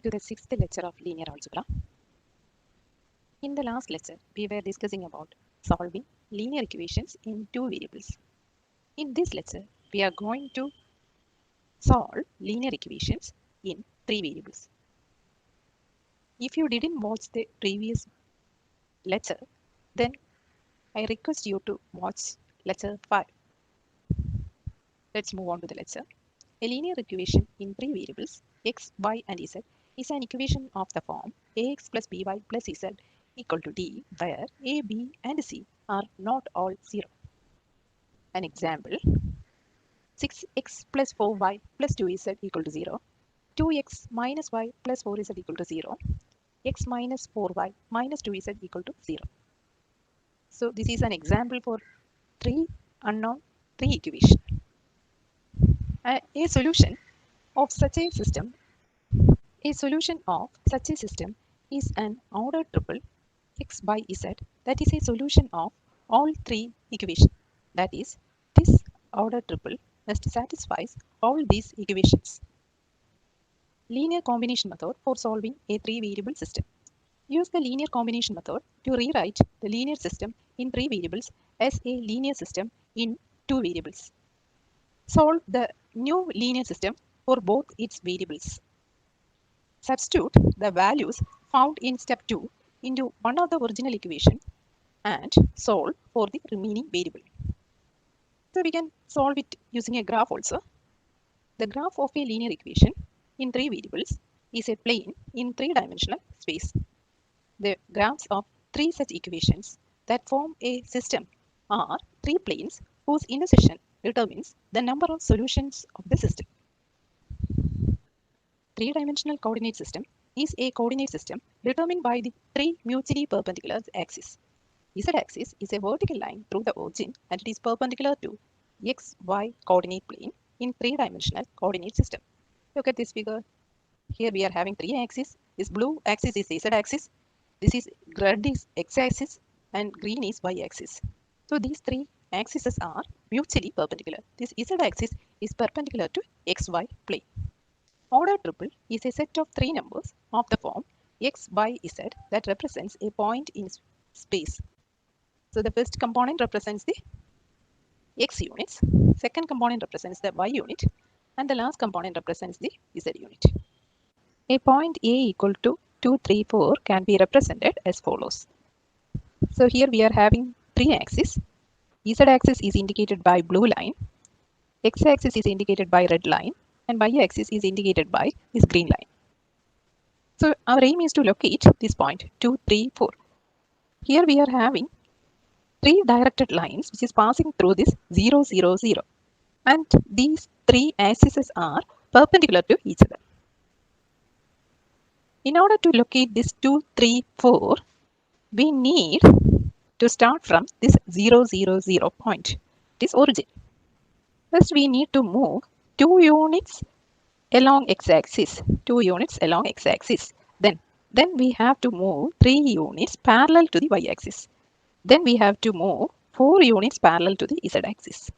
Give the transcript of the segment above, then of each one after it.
Welcome to the 6th lecture of linear algebra. In the last lecture, we were discussing about solving linear equations in two variables. In this lecture, we are going to solve linear equations in three variables. If you didn't watch the previous lecture, then I request you to watch lecture 5. Let's move on to the lecture. A linear equation in three variables x, y, and z is an equation of the form ax plus by plus z equal to d, where a, b, and c are not all 0. An example: 6x plus 4y plus 2z equal to 0, 2x minus y plus 4z equal to 0, x minus 4y minus 2z equal to 0. So this is an example for three unknown three equations. A solution of such a system is an ordered triple x by z that is a solution of all three equations. That is, this ordered triple must satisfy all these equations. Linear combination method for solving a three-variable system. Use the linear combination method to rewrite the linear system in three variables as a linear system in two variables. Solve the new linear system for both its variables. Substitute the values found in step 2 into one of the original equation and solve for the remaining variable. So we can solve it using a graph also. The graph of a linear equation in three variables is a plane in three-dimensional space. The graphs of three such equations that form a system are three planes whose intersection determines the number of solutions of the system. Three-dimensional coordinate system is a coordinate system determined by the three mutually perpendicular axes. Z-axis is a vertical line through the origin and it is perpendicular to x-y coordinate plane in three-dimensional coordinate system. Look at this figure. Here we are having three axes. This blue axis is the z-axis. This is red is x-axis and green is y-axis. So these three axes are mutually perpendicular. This z-axis is perpendicular to xy plane. Ordered triple is a set of three numbers of the form x by z that represents a point in space. So the first component represents the x units, second component represents the y unit, and the last component represents the z unit. A point A equal to 2, 3, 4 can be represented as follows. So here we are having three axes. Z-axis is indicated by blue line, x-axis is indicated by red line, and y-axis is indicated by this green line. So our aim is to locate this point 2, 3, 4. Here we are having three directed lines which is passing through this 0, 0, 0. And these three axes are perpendicular to each other. In order to locate this 2, 3, 4, we need to start from this 0, 0, 0 point, this origin. First, we need to move 2 units along x-axis, 2 units along x-axis. Then we have to move 3 units parallel to the y-axis. Then we have to move 4 units parallel to the z-axis.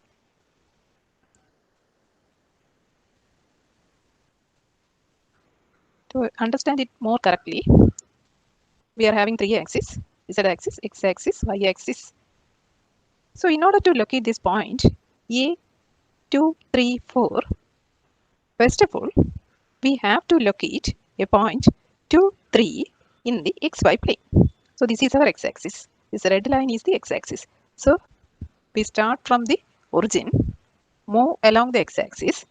To understand it more correctly, we are having three axes, z-axis, x-axis, y-axis. So in order to locate this point, A, 2, 3, 4, first of all, we have to locate a point 2, 3 in the xy plane. So this is our x-axis. This red line is the x-axis. So we start from the origin, move along the x-axis.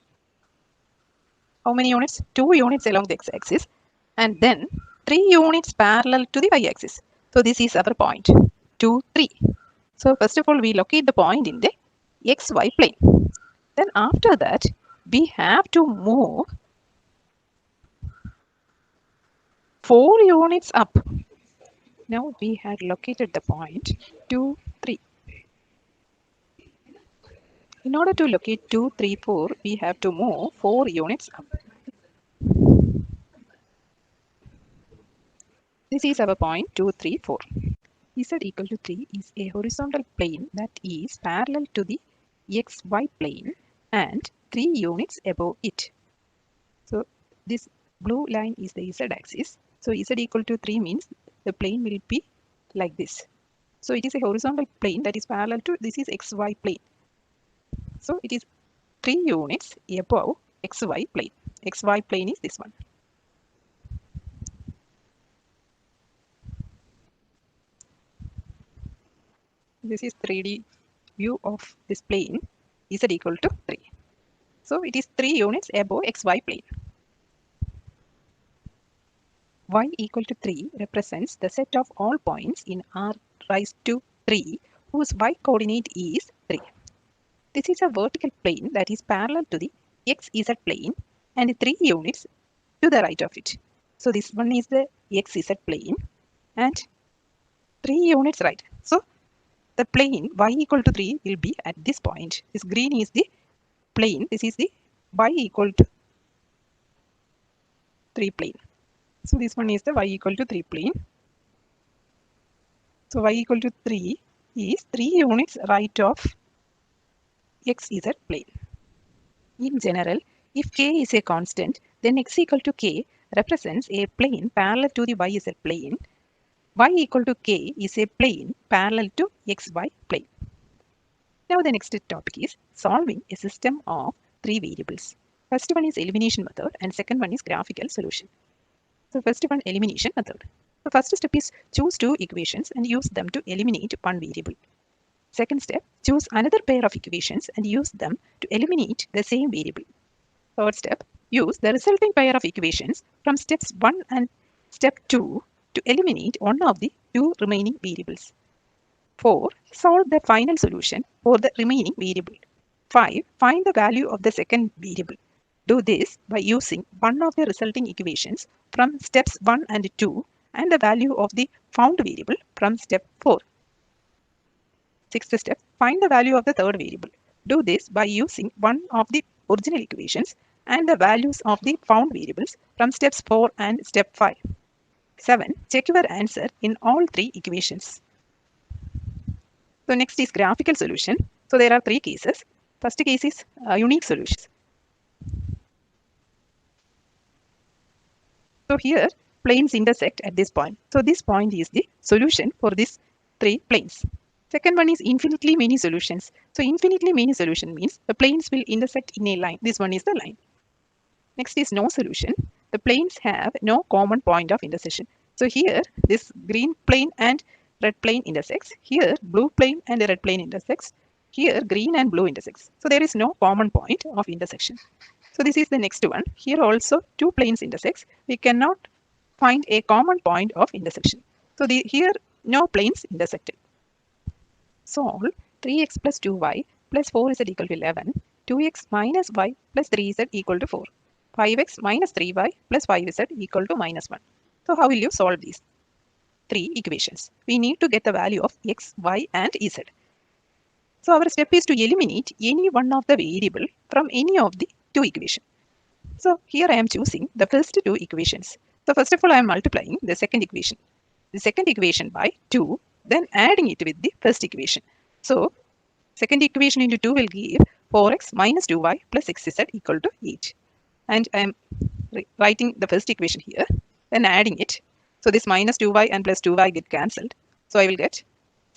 How many units? 2 units along the x-axis, and then 3 units parallel to the y-axis. So this is our point 2, 3. So first of all, we locate the point in the xy plane. Then after that, we have to move 4 units up. Now we had located the point 2, 3. In order to locate 2, 3, 4, we have to move 4 units up. This is our point 2, 3, 4. Z equal to 3 is a horizontal plane that is parallel to the xy plane and 3 units above it. So this blue line is the z-axis. So z equal to 3 means the plane will be like this. So it is a horizontal plane that is parallel to this is xy plane. So it is 3 units above xy plane. Xy plane is this one. This is 3D view of this plane z equal to 3. So it is 3 units above xy plane. Y equal to 3 represents the set of all points in R raised to 3 whose y coordinate is 3. This is a vertical plane that is parallel to the xz plane and 3 units to the right of it. So this one is the xz plane and 3 units right. So the plane y equal to 3 will be at this point. This green is the plane. This is the y equal to 3 plane. So this one is the y equal to 3 plane. So y equal to 3 is 3 units right of xz plane. In general, if k is a constant, then x equal to k represents a plane parallel to the yz plane. Y equal to k is a plane parallel to xy plane. Now the next topic is solving a system of 3 variables. First one is elimination method and second one is graphical solution. So first one, elimination method. The first step is choose 2 equations and use them to eliminate one variable. Second step, choose another pair of equations and use them to eliminate the same variable. Third step, use the resulting pair of equations from steps 1 and step 2 to eliminate one of the 2 remaining variables. 4. Solve the final solution for the remaining variable. 5. Find the value of the second variable. Do this by using one of the resulting equations from steps 1 and 2 and the value of the found variable from step 4. Sixth step, find the value of the third variable. Do this by using one of the original equations and the values of the found variables from steps 4 and step 5. 7. Check your answer in all 3 equations. So next is graphical solution. So there are 3 cases. First case is unique solutions. So here planes intersect at this point. So this point is the solution for these 3 planes. Second one is infinitely many solutions. So infinitely many solution means the planes will intersect in a line. This one is the line. Next is no solution. The planes have no common point of intersection. So here this green plane and red plane intersects. Here blue plane and red plane intersects. Here green and blue intersects. So there is no common point of intersection. So this is the next one. Here also 2 planes intersects. We cannot find a common point of intersection. So here no planes intersected. Solve 3x plus 2y plus 4z equal to 11, 2x minus y plus 3z equal to 4, 5x minus 3y plus 5z equal to minus 1. So how will you solve these 3 equations? We need to get the value of x, y and z. So our step is to eliminate any one of the variable from any of the 2 equations. So here I am choosing the first 2 equations. So first of all I am multiplying the second equation. The second equation by 2, then adding it with the first equation. So second equation into 2 will give 4x minus 2y plus xz equal to 8. And I am writing the first equation here, then adding it. So this minus 2y and plus 2y get cancelled. So I will get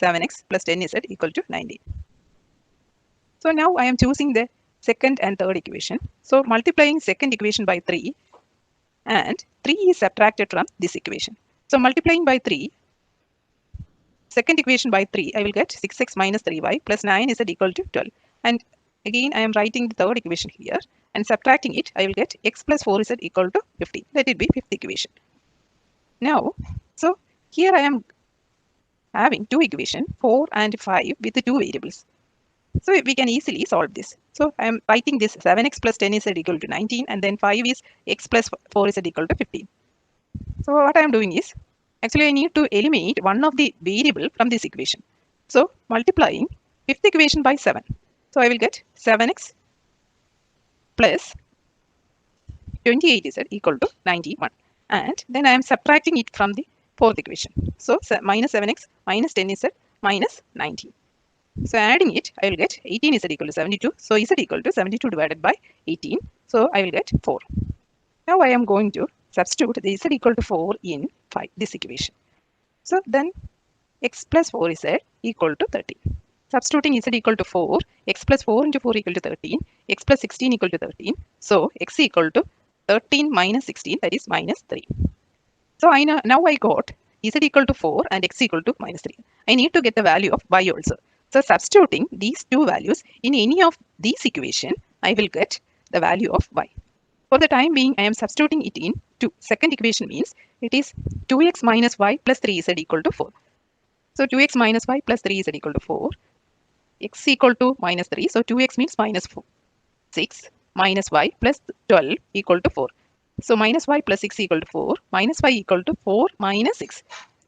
7x plus 10z equal to 19. So now I am choosing the second and third equation. So multiplying second equation by 3 and 3 is subtracted from this equation. So multiplying by 3, second equation by 3, I will get 6x minus 3y plus 9 is equal to 12. And again, I am writing the third equation here and subtracting it, I will get x plus 4 is equal to 15. Let it be fifth equation. Now, so here I am having 2 equations, 4 and 5 with the 2 variables. So we can easily solve this. So I am writing this 7x plus 10 is equal to 19 and then 5 is x plus 4 is equal to 15. So what I am doing is, actually I need to eliminate one of the variable from this equation. So multiplying fifth equation by 7. So I will get 7x plus 28 is equal to 91. And then I am subtracting it from the fourth equation. So minus 7x minus 10 is minus 19. So adding it, I will get 18 is equal to 72. So z equal to 72 divided by 18. So I will get 4. Now I am going to substitute the z equal to 4 in this equation. So then x plus 4z equal to 13. Substituting z equal to 4, x plus 4 into 4 equal to 13, x plus 16 equal to 13. So x equal to 13 minus 16, that is minus 3. So now I got z equal to 4 and x equal to minus 3. I need to get the value of y also. So substituting these two values in any of these equation, I will get the value of y. For the time being, I am substituting it in second equation means it is 2x minus y plus 3z equal to 4. So 2x minus y plus 3z equal to 4. X equal to minus 3. So 2x means minus 4. 6 minus y plus 12 equal to 4. So minus y plus 6 equal to 4. Minus y equal to 4 minus 6.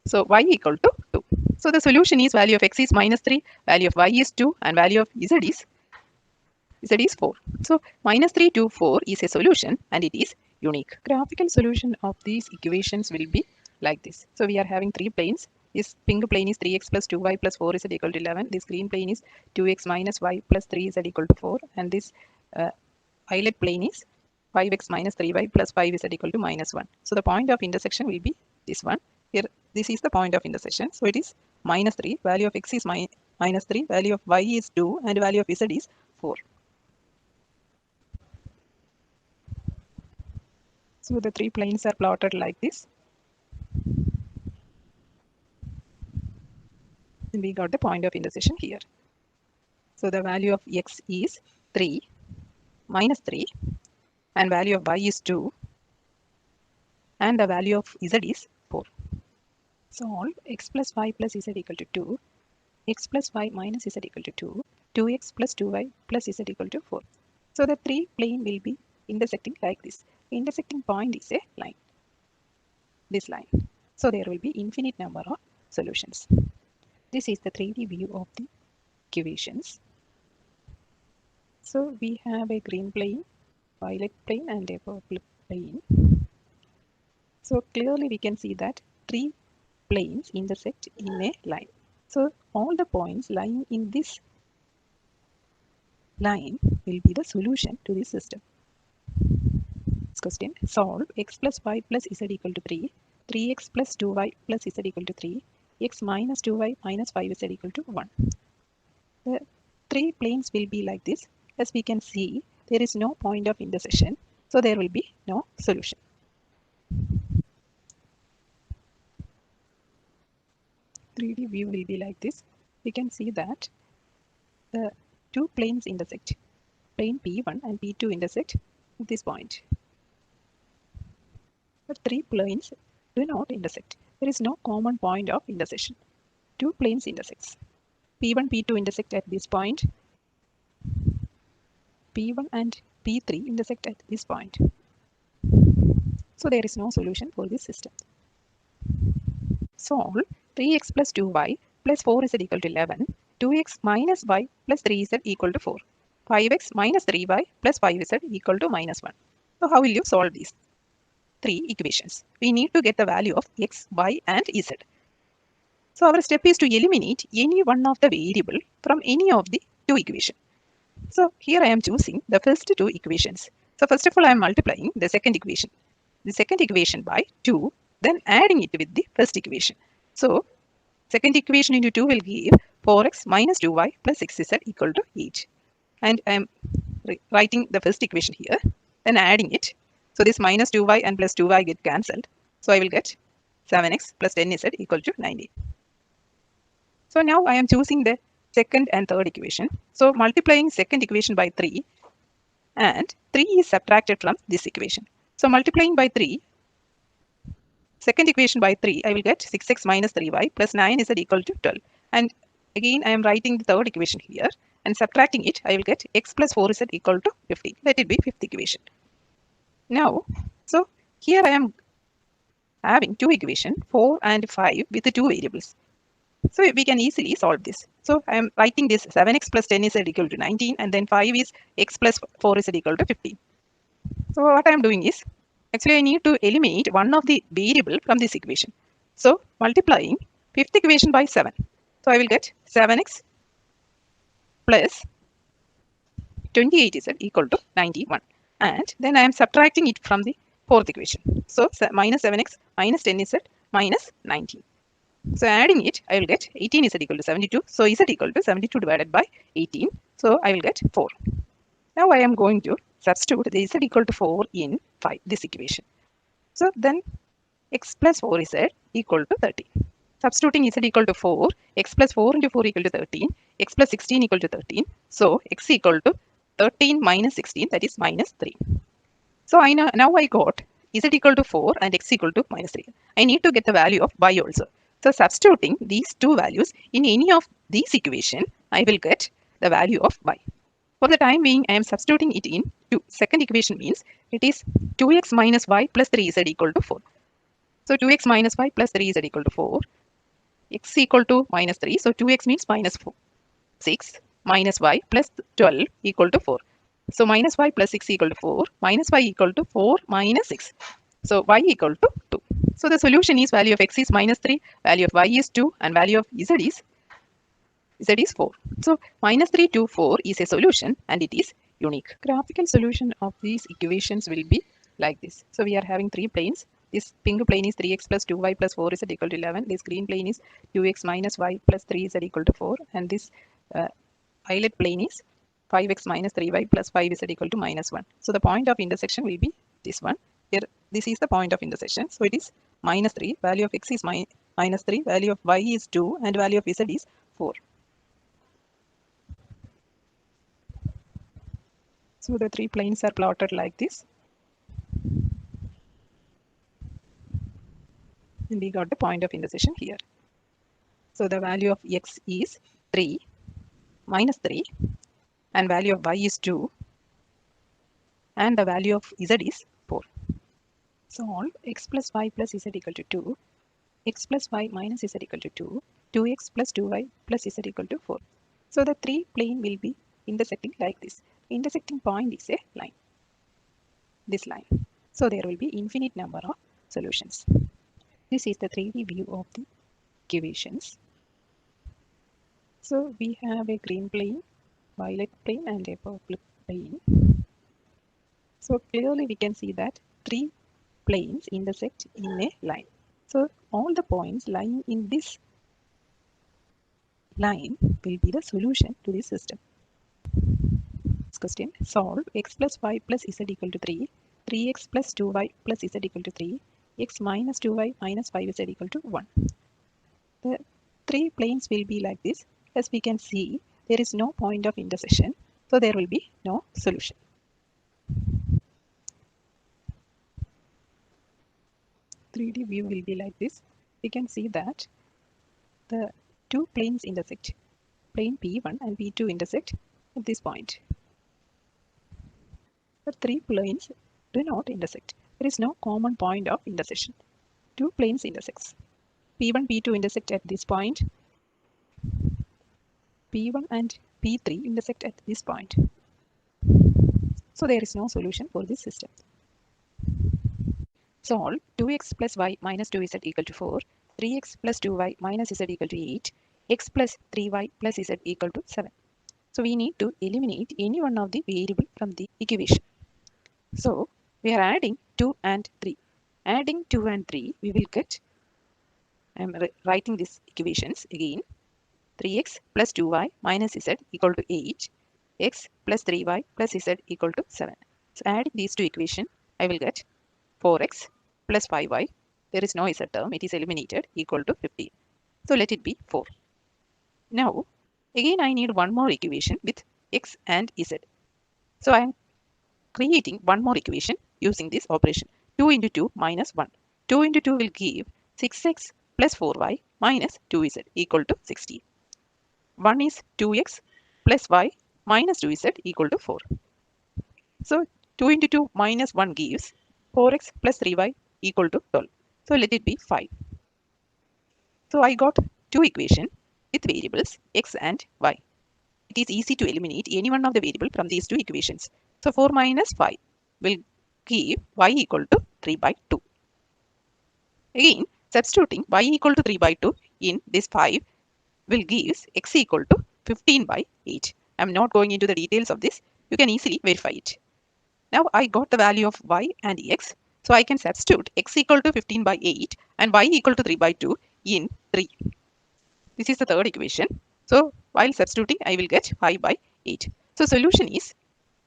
So y equal to 2. So the solution is value of x is minus 3, value of y is 2, and value of z is 4. So minus 3 to 4 is a solution and it is unique. Graphical solution of these equations will be like this. So we are having three planes. This pink plane is 3x plus 2y plus 4 is equal to 11. This green plane is 2x minus y plus 3 is equal to 4. And this violet plane is 5x minus 3y plus 5 is equal to minus 1. So the point of intersection will be this one. Here, this is the point of intersection. So it is minus 3. Value of x is minus 3. Value of y is 2. And value of z is 4. So the three planes are plotted like this. And we got the point of intersection here. So the value of x is 3 minus 3 and value of y is 2 and the value of z is 4. Solve x plus y plus z equal to 2, x plus y minus z equal to 2, 2x plus 2y plus z equal to 4. So the three plane will be intersecting like this. The intersecting point is a line, this line. So there will be infinite number of solutions. This is the 3D view of the equations. So we have a green plane, violet plane and a purple plane. So clearly we can see that three planes intersect in a line. So all the points lying in this line will be the solution to this system. This question, solve x plus y plus z equal to 3, 3x plus 2y plus z equal to 3, x minus 2y minus 5z equal to 1. The three planes will be like this. As we can see, there is no point of intersection, so there will be no solution. The 3D view will be like this. We can see that the two planes intersect. Plane P1 and P2 intersect at this point. But three planes do not intersect. There is no common point of intersection. Two planes intersect. P1, P2 intersect at this point. P1 and P3 intersect at this point. So there is no solution for this system. Solve 3x plus 2y plus 4 is equal to 11. 2x minus y plus 3z equal to 4. 5x minus 3y plus 5z equal to minus 1. So how will you solve these three equations? We need to get the value of x, y and z. So our step is to eliminate any one of the variable from any of the two equations. So here I am choosing the first two equations. So first of all I am multiplying the second equation. The second equation by 2, then adding it with the first equation. So second equation into 2 will give 4x minus 2y plus 6z equal to 8. And I am writing the first equation here, then adding it. So this minus 2y and plus 2y get cancelled. So I will get 7x plus 10z equal to 19. So now I am choosing the second and third equation. So multiplying second equation by 3 and 3 is subtracted from this equation. So multiplying by 3, second equation by 3, I will get 6x minus 3y plus 9z equal to 12. And again I am writing the third equation here and subtracting it, I will get x plus 4z equal to 15. Let it be fifth equation. Now, so here I am having two equations, 4 and 5 with the two variables. So we can easily solve this. So I am writing this 7x plus 10 is equal to 19 and then 5 is x plus 4 is equal to 15. So what I am doing is, actually I need to eliminate one of the variable from this equation. So multiplying fifth equation by 7. So I will get 7x plus 28 is equal to 91. And then I am subtracting it from the fourth equation. So minus 7x minus 10z minus 19. So adding it, I will get 18 z equal to 72. So z equal to 72 divided by 18. So I will get 4. Now I am going to substitute the z equal to 4 in this equation. So then x plus 4z equal to 13. Substituting z equal to 4, x plus 4 into 4 equal to 13, x plus 16 equal to 13. So x equal to 13 minus 16, that is minus 3. So now I got z equal to 4 and x equal to minus 3. I need to get the value of y also. So substituting these two values in any of these equation, I will get the value of y. For the time being, I am substituting it in second equation means it is 2x minus y plus 3z equal to 4. So 2x minus y plus 3z equal to 4. X equal to minus 3. So 2x means minus 4. 6 minus y plus 12 equal to 4. So minus y plus 6 equal to 4. Minus y equal to 4 minus 6. So y equal to 2. So the solution is value of x is minus 3, value of y is 2, and value of z is 4. So minus 3 to 4 is a solution and it is unique. Graphical solution of these equations will be like this. So we are having three planes. This pink plane is 3x plus 2y plus 4z equal to 11. This green plane is 2x minus y plus 3z equal to 4. And this violet plane is 5x minus 3y plus 5z equal to minus 1. So the point of intersection will be this one. Here, this is the point of intersection. So it is minus 3. Value of x is minus 3. Value of y is 2. And value of z is 4. So the three planes are plotted like this. And we got the point of intersection here. So the value of x is 3 minus 3 and value of y is 2 and the value of z is 4. Solve x plus y plus z equal to 2, x plus y minus z equal to 2, 2x plus 2y plus z equal to 4. So the three plane will be intersecting like this. Intersecting point is a line, this line. So there will be infinite number of solutions. This is the 3D view of the equations. So we have a green plane, violet plane and a purple plane. So clearly we can see that three planes intersect in a line. So all the points lying in this line will be the solution to this system. This question, solve x plus y plus z equal to 3, 3x plus 2y plus z equal to 3, x minus 2y minus 5z equal to 1. The three planes will be like this. As we can see, there is no point of intersection, so there will be no solution. The 3D view will be like this. We can see that the two planes intersect. Plane P1 and P2 intersect at this point. The three planes do not intersect. There is no common point of intersection. Two planes intersect. P1, P2 intersect at this point. P1 and P3 intersect at this point. So there is no solution for this system. Solve 2x plus y minus 2z equal to 4, 3x plus 2y minus z equal to 8, x plus 3y plus z equal to 7. So we need to eliminate any one of the variable from the equation. So we are adding 2 and 3. Adding 2 and 3, we will get, I am writing these equations again. 3x plus 2y minus z equal to 8, x plus 3y plus z equal to 7. So adding these two equations, I will get 4x plus 5y. There is no z term, it is eliminated, equal to 15. So let it be 4. Now, again I need one more equation with x and z. So I am creating one more equation using this operation. 2 into 2 minus 1. 2 into 2 will give 6x plus 4y minus 2z equal to 16. 1 is 2x plus y minus 2z equal to 4. So 2 into 2 minus 1 gives 4x plus 3y equal to 12. So let it be 5. So I got two equations with variables x and y. It is easy to eliminate any one of the variable from these two equations. So 4 minus 5 will give y equal to 3 by 2. Again, substituting y equal to 3 by 2 in this 5 will give x equal to 15 by 8. I am not going into the details of this. You can easily verify it. Now I got the value of y and x. So I can substitute x equal to 15 by 8 and y equal to 3 by 2 in 3. This is the third equation. So while substituting, I will get 5 by 8. So solution is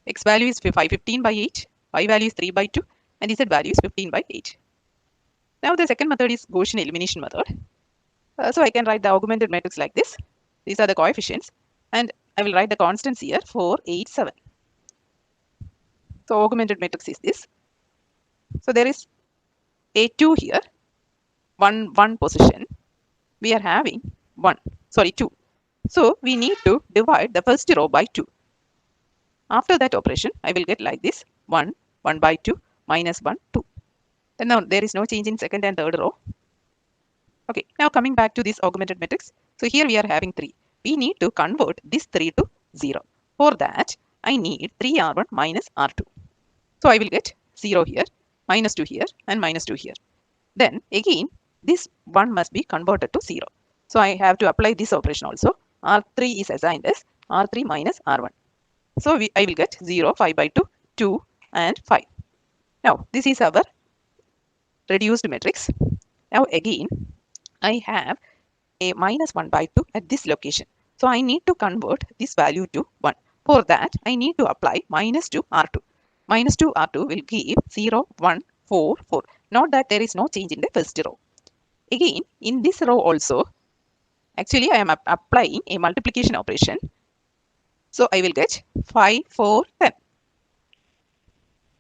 x value is 15 by 8, y value is 3 by 2, and z value is 15 by 8. Now the second method is Gaussian elimination method. So I can write the augmented matrix like this. These are the coefficients, and I will write the constants here 4, 8, 7. So augmented matrix is this. So there is A2 here, 1 position. We are having 2. So we need to divide the first row by 2. After that operation, I will get like this 1 by 2 minus 1, 2. Then now there is no change in second and third row. Okay, now coming back to this augmented matrix. So here we are having 3. We need to convert this 3 to 0. For that, I need 3r1 minus r2. So I will get 0 here, minus 2 here, and minus 2 here. Then again, this 1 must be converted to 0. So I have to apply this operation also. R3 is assigned as R3 minus R1. So I will get 0, 5 by 2, 2, and 5. Now, this is our reduced matrix. Now again, I have a minus 1 by 2 at this location. So I need to convert this value to 1. For that, I need to apply minus 2 R2. Minus 2 R2 will give 0, 1, 4, 4. Note that there is no change in the first row. Again, in this row also, actually I am applying a multiplication operation. So I will get 5, 4, 10.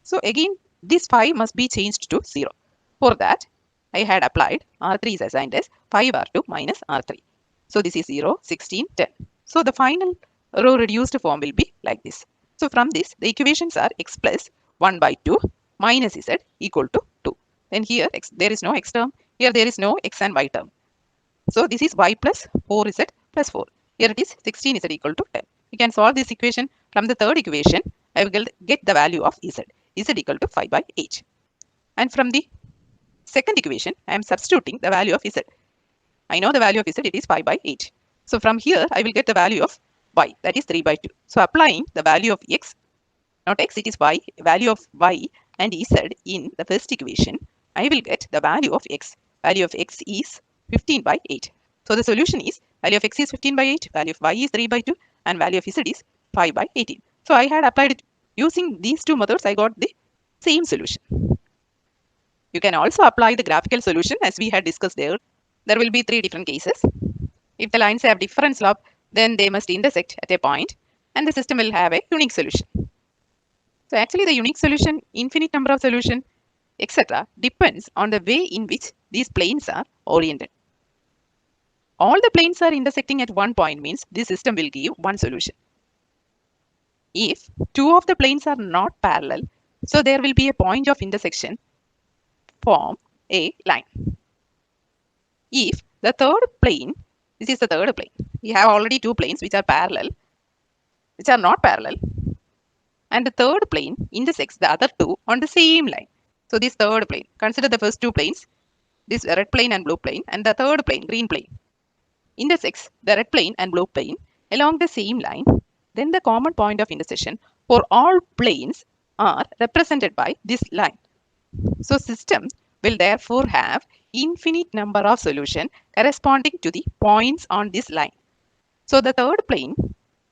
So again, this 5 must be changed to 0. For that, I had applied R3 is assigned as 5R2 minus R3. So this is 0, 16, 10. So the final row reduced form will be like this. So from this, the equations are x plus 1 by 2 minus z equal to 2. Then here there is no x term. Here there is no x and y term. So this is y plus 4z plus 4. Here it is 16z equal to 10. We can solve this equation from the third equation. I will get the value of z. Z equal to 5 by 8. And from the second equation, I am substituting the value of z. I know the value of z, it is 5 by 8. So from here, I will get the value of y, that is 3 by 2. So applying the value of x, not x, it is y, value of y and z in the first equation, I will get the value of x. Value of x is 15 by 8. So the solution is value of x is 15 by 8, value of y is 3 by 2, and value of z is 5 by 18. So I had applied it using these two methods, I got the same solution. You can also apply the graphical solution as we had discussed there. There will be 3 different cases. If the lines have different slope, then they must intersect at a point and the system will have a unique solution. So actually the unique solution, infinite number of solution, etc. depends on the way in which these planes are oriented. All the planes are intersecting at one point means this system will give one solution. If 2 of the planes are not parallel, so there will be a point of intersection, form a line. If the third plane, this is the third plane, we have already 2 planes which are parallel, which are not parallel, and the third plane intersects the other 2 on the same line. So this third plane, consider the first 2 planes, this red plane and blue plane, and the third plane, green plane, intersects the red plane and blue plane along the same line, then the common point of intersection for all planes are represented by this line. So system will therefore have infinite number of solutions corresponding to the points on this line. So the third plane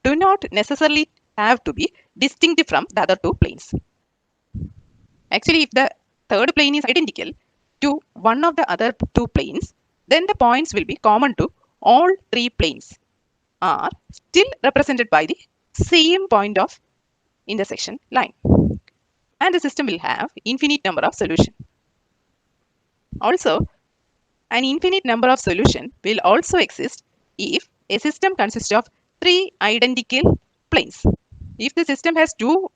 do not necessarily have to be distinct from the other 2 planes. Actually, if the third plane is identical to one of the other 2 planes, then the points will be common to all 3 planes are still represented by the same point of intersection line. And the system will have infinite number of solutions. Also, an infinite number of solutions will also exist if a system consists of 3 identical planes. If the system has 2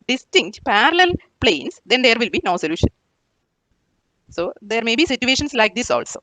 distinct parallel planes, then there will be no solution. So there may be situations like this also.